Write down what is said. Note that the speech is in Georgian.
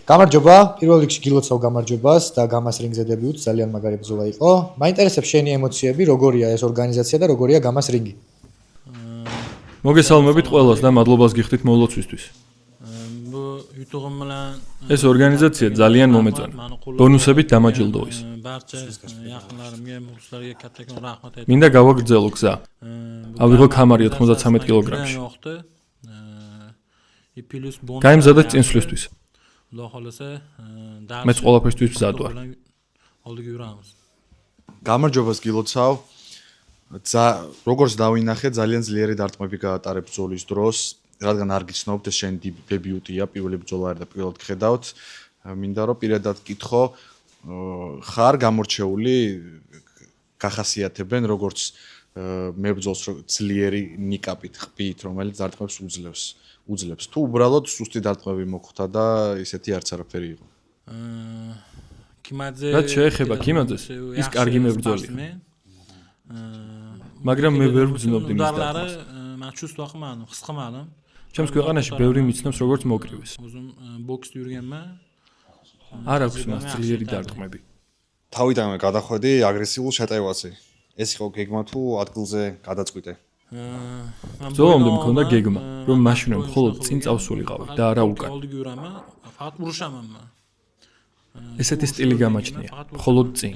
გამარჯობა, პირველ რიგში გილოცავ გამარჯვებას და გამას რინგზე დებიუტს, ძალიან მაგარი ბრძოლა იყო. მაინტერესებს შენი ემოციები, როგორია ეს ორგანიზაცია და როგორია გამას რინგი? მოგესალმებით ყველას და მადლობას გიხდით მოულოცვისთვის. ეს ორგანიზაცია ძალიან მომეწონა. ბონუსებით დამაჯილდო ის. მინდა გავაგრძელო გზა. ავიღო ქამარი 93 კილოგრამში. გაიმზადეთ წინსვლისთვის. მეც ყველაფერთვის მზად ვარ. გამარჯვებას გილოცავ. როგორც დავინახე, ძალიან ძლიერი დარტყმები გაატარე ბრძოლის დროს, რადგან არ გიცნობთ ეს შენი დებიუტია, პირველი ბრძოლა არის და პირველად გხედავთ. მინდა რომ პირადად გკითხო, ხარ გამორჩეული, გახასიათებენ როგორც მებრძოლს ძლიერი ნიკაპით ხბით, რომელიც დარტყმებს უძლებს. თუ უბრალოდ სუსტი დარტყმები მოხვდა და ისეთი არც არაფერი იყო. რაც შეეხება კიმაძეს, ის კარგი მებრძოლია. მაგრამ მე ვერ ვგრძნობდი მის დარტყმას. ჩემს ქვეყანაში ბევრი მიცნობს როგორც მოკრივეს. არ აქვს მას ძლიერი დარტყმები. თავიდანვე გადახვედი აგრესიულ შეტევაზე. ეს იყო გეგმა თუ ადგილზე გადაწყვიტე? ბრძოლამდე მქონდა გეგმა, რომ მაშინვე მხოლოდ წინ წავსულიყავი და არა უკან. ესეთი სტილი გამაჩნია, მხოლოდ წინ.